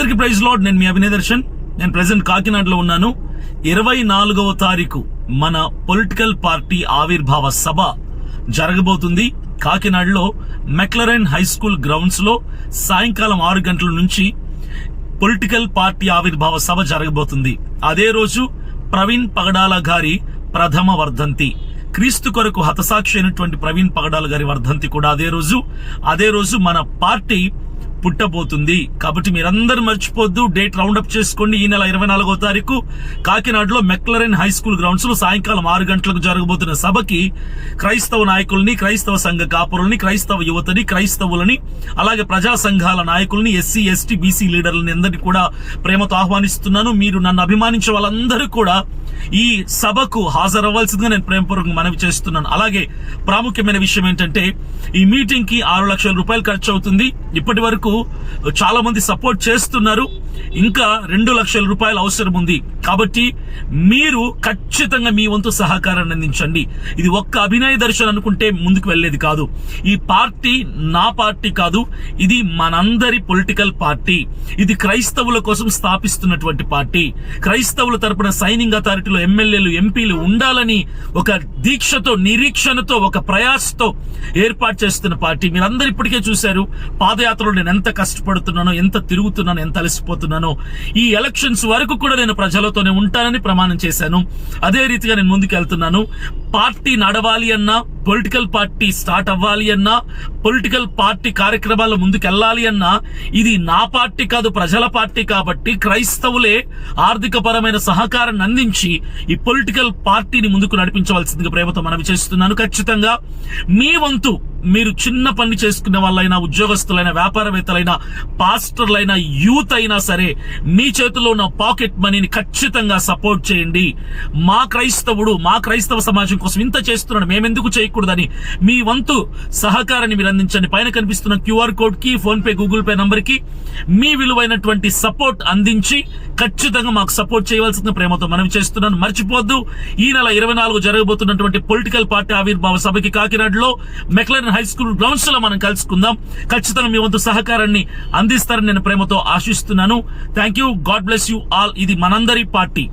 అందరికి praise lord. నేను మీ అభినయ దర్శన్. నేను ప్రెసెంట్ కాకినాడలో ఉన్నాను. 24వ తారీఖు మన పొలిటికల్ పార్టీ ఆవిర్భావ సభ జరగబోతుంది. కాకినాడలో మెక్లరెన్ హై స్కూల్ గ్రౌండ్స్ లో సాయంకాలం 6 గంటల నుంచి పొలిటికల్ పార్టీ ఆవిర్భావ సభ జరగబోతుంది. అదే రోజు ప్రవీణ్ పగడాల గారి ప్రథమ వర్ధంతి, క్రీస్తు కొరకు హతసాక్షి అయినటువంటి ప్రవీణ్ పగడాల గారి వర్ధంతి కూడా అదే రోజు మన పార్టీ పుట్టబోతుంది. కాబట్టి మీరందరూ మర్చిపోద్దు, డేట్ రౌండప్ చేసుకోండి. ఈ నెల 24వ తారీఖు కాకినాడలో మెక్లరెన్ హై స్కూల్ గ్రౌండ్స్ లో సాయంకాలం 6 గంటలకు జరగబోతున్న సభకి క్రైస్తవ నాయకుల్ని, క్రైస్తవ సంఘ కాపురుల్ని, క్రైస్తవ యువతని, క్రైస్తవులని, అలాగే ప్రజా సంఘాల నాయకుల్ని, ఎస్సీ ఎస్టీ బీసీ లీడర్లని అందరినీ కూడా ప్రేమతో ఆహ్వానిస్తున్నాను. మీరు నన్ను అభిమానించే వాళ్ళందరూ కూడా ఈ సభకు హాజరవ్వాల్సిందిగా నేను ప్రేమపూర్వకంగా మనవి చేస్తున్నాను. అలాగే ప్రాముఖ్యమైన విషయం ఏంటంటే, ఈ మీటింగ్ కి 6 లక్షల రూపాయలు ఖర్చు అవుతుంది. ఇప్పటి వరకు చాలా మంది సపోర్ట్ చేస్తున్నారు. ఇంకా 2 లక్షల రూపాయలు అవసరం ఉంది. కాబట్టి మీరు ఖచ్చితంగా మీ వంతు సహకారాన్ని అందించండి. ఇది ఒక్క అభినయ దర్శన్ అనుకుంటే ముందుకు వెళ్లేది కాదు. ఈ పార్టీ నా పార్టీ కాదు, ఇది మనందరి పొలిటికల్ పార్టీ. ఇది క్రైస్తవుల కోసం స్థాపిస్తున్నటువంటి పార్టీ. క్రైస్తవుల తరపున సైనింగ్ అథారిటీలో ఎమ్మెల్యేలు, ఎంపీలు ఉండాలని ఒక దీక్షతో, నిరీక్షణతో, ఒక ప్రయాసతో ఏర్పాటు చేస్తున్న పార్టీ. మీరందరూ ఇప్పటికే చూశారు పాదయాత్రలో నేను ఎంత కష్టపడుతున్నానో, ఎంత తిరుగుతున్నానో, ఎంత అలసిపోతున్నానో. ఈ ఎలక్షన్స్ వరకు కూడా నేను ప్రజలతోనే ఉంటానని ప్రమాణం చేశాను. అదే రీతిగా నేను ముందుకు వెళ్తున్నాను. పార్టీ నడవాలి అన్నా, పొలిటికల్ పార్టీ స్టార్ట్ అవ్వాలి అన్నా, పొలిటికల్ పార్టీ కార్యక్రమాల్లో ముందుకెళ్లాలి అన్నా, ఇది నా పార్టీ కాదు, ప్రజల పార్టీ. కాబట్టి క్రైస్తవులే ఆర్థిక పరమైన సహకారాన్ని అందించి ఈ పొలిటికల్ పార్టీని ముందుకు నడిపించవలసిందిగా ప్రేమతో మనవి చేస్తున్నాను. ఖచ్చితంగా మీ వంతు, మీరు చిన్న పని చేసుకునే వాళ్ళైనా, ఉద్యోగస్తులైనా, వ్యాపారవేత్తలైనా, పాస్టర్లైనా, యూత్ అయినా సరే, మీ చేతిలో ఉన్న పాకెట్ మనీని ఖచ్చితంగా సపోర్ట్ చేయండి. మా క్రైస్తవ సమాజం కోసం ఇంత చేస్తున్నాడు, మేమెందుకు చేయకూడదని మీ వంతు సహకారాన్ని మీరు అందించండి. పైన కనిపిస్తున్న QR కోడ్ కి, phone pay, Google pay number కి మీ విలువైనటువంటి సపోర్ట్ అందించి ఖచ్చితంగా మాకు సపోర్ట్ చేయవలసిన ప్రేమతో మనవి చేస్తున్నాను. మర్చిపోద్దు, ఈ నెల 24 జరగబోతున్నటువంటి పొలిటికల్ పార్టీ ఆవిర్భావ సభకి కాకినాడలో మెక్లరెన్ హై స్కూల్ గ్రౌండ్స్ లో మనం కలుసుకుందాం. ఖచ్చితంగా మీ వంతు సహకారాన్ని అందిస్తారని నేను ప్రేమతో ఆశిస్తున్నాను. Thank you. God bless you all. ఇది మనందరి పార్టీ.